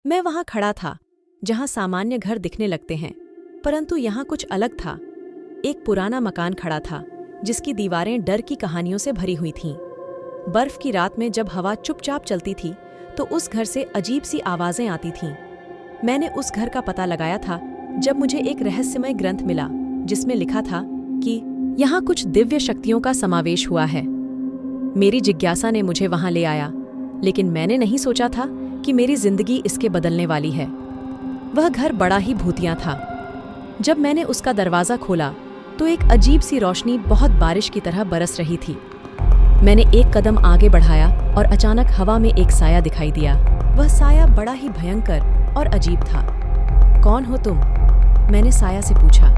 मैं वहां खड़ा था जहां सामान्य घर दिखने लगते हैं, परंतु यहाँ कुछ अलग था। एक पुराना मकान खड़ा था जिसकी दीवारें डर की कहानियों से भरी हुई थीं। बर्फ की रात में जब हवा चुपचाप चलती थी तो उस घर से अजीब सी आवाजें आती थीं। मैंने उस घर का पता लगाया था जब मुझे एक रहस्यमय ग्रंथ मिला जिसमें लिखा था कि यहाँ कुछ दिव्य शक्तियों का समावेश हुआ है। मेरी जिज्ञासा ने मुझे वहां ले आया, लेकिन मैंने नहीं सोचा था कि मेरी जिंदगी इसके बदलने वाली है। वह घर बड़ा ही भूतिया था। जब मैंने उसका दरवाजा खोला तो एक अजीब सी रोशनी बहुत बारिश की तरह बरस रही थी। मैंने एक कदम आगे बढ़ाया और अचानक हवा में एक साया दिखाई दिया। वह साया बड़ा ही भयंकर और अजीब था। कौन हो तुम? मैंने साया से पूछा।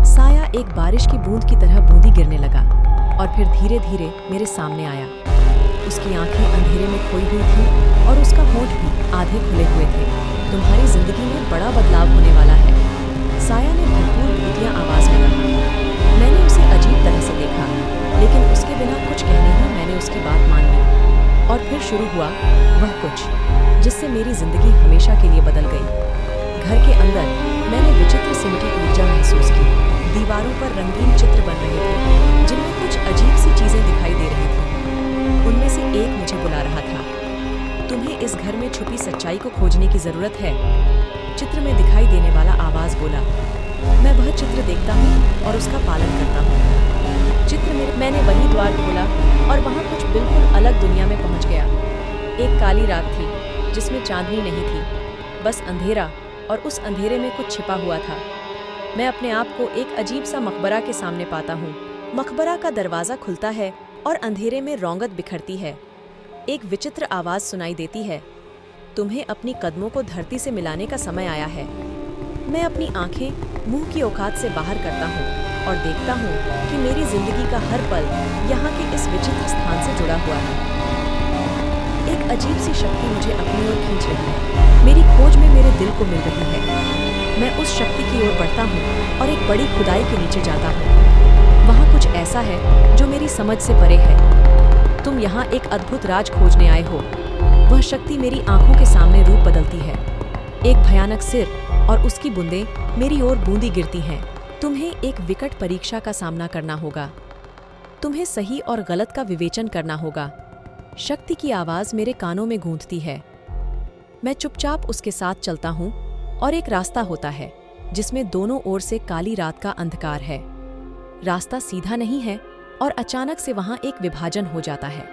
साया एक बारिश की बूंद की तरह बूंदी गिरने लगा और फिर धीरे धीरे मेरे सामने आया। उसकी आंखें अंधेरे में खोई हुई थीं और उसका होंठ भी आधे खुले हुए थे। तुम्हारी जिंदगी में बड़ा बदलाव होने वाला है, साया ने भरपूर भूतिया आवाज में कहा। मैंने उसे अजीब तरह से देखा, लेकिन उसके बिना कुछ कहने ही मैंने उसकी बात मान ली। और फिर शुरू हुआ वह कुछ जिससे मेरी जिंदगी हमेशा के लिए बदल गई। घर के अंदर मैंने विचित्र सिमटी ऊर्जा महसूस की। दीवारों पर रंगीन चित्र बन रहे थे जिनमें कुछ अजीब सी चीजें दिखाई दे रही थीं। उनमें से एक मुझे बुला रहा था। तुम्हें इस घर में छुपी सच्चाई को खोजने की जरूरत है, चित्र में दिखाई देने वाला आवाज बोला। मैं वह चित्र देखता हूँ और उसका पालन करता हूँ। चित्र में मैंने वही द्वार खोला और वहाँ कुछ बिल्कुल अलग दुनिया में पहुँच गया। एक काली रात थी जिसमें चांदनी नहीं थी, बस अंधेरा, और उस अंधेरे में कुछ छिपा हुआ था। मैं अपने आप को एक अजीब सा मकबरा के सामने पाता हूँ। मकबरा का दरवाज़ा खुलता है और अंधेरे में रौंगत बिखरती है। एक विचित्र आवाज़ सुनाई देती है, तुम्हें अपनी कदमों को धरती से मिलाने का समय आया है। मैं अपनी आंखें मुंह की औकात से बाहर करता हूँ और देखता हूँ कि मेरी जिंदगी का हर पल यहाँ के इस विचित्र स्थान से जुड़ा हुआ है। एक अजीब सी शक्ति मुझे अपनी ओर खींच रही है। मेरी खोज में मेरे दिल को मिल रही है। मैं उस शक्ति की ओर बढ़ता हूँ और एक बड़ी खुदाई के नीचे जाता हूँ। वहाँ कुछ ऐसा है जो मेरी समझ से परे है। तुम यहाँ एक अद्भुत राज खोजने आए हो। वह शक्ति मेरी आंखों के सामने रूप बदलती है। एक भयानक सिर और उसकी बूंदें मेरी ओर बूंदी गिरती हैं। तुम्हें एक विकट परीक्षा का सामना करना होगा। तुम्हें सही और गलत का विवेचन करना होगा। शक्ति की आवाज मेरे कानों में गूंजती है। मैं चुपचाप उसके साथ चलता हूँ और एक रास्ता होता है जिसमें दोनों ओर से काली रात का अंधकार है। रास्ता सीधा नहीं है और अचानक से वहां एक विभाजन हो जाता है।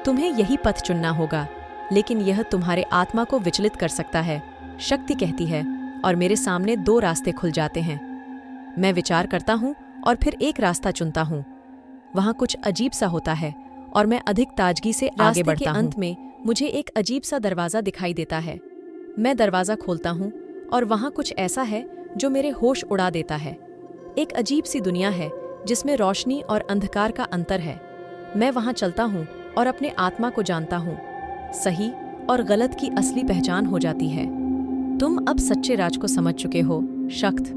तुम्हें यही पथ चुनना होगा, लेकिन यह तुम्हारे आत्मा को विचलित कर सकता है, शक्ति कहती है, और मेरे सामने दो रास्ते खुल जाते हैं। मैं विचार करता हूँ और फिर एक रास्ता चुनता हूँ। वहाँ कुछ अजीब सा होता है और मैं अधिक ताजगी से आगे बढ़ता हूँ। अंत में मुझे एक अजीब सा दरवाज़ा दिखाई देता है। मैं दरवाज़ा खोलता हूँ और वहाँ कुछ ऐसा है जो मेरे होश उड़ा देता है। एक अजीब सी दुनिया है जिसमें रोशनी और अंधकार का अंतर है। मैं वहाँ चलता हूँ और अपने आत्मा को जानता हूँ। सही और गलत की असली पहचान हो जाती है। तुम अब सच्चे राज को समझ चुके हो, शक्त।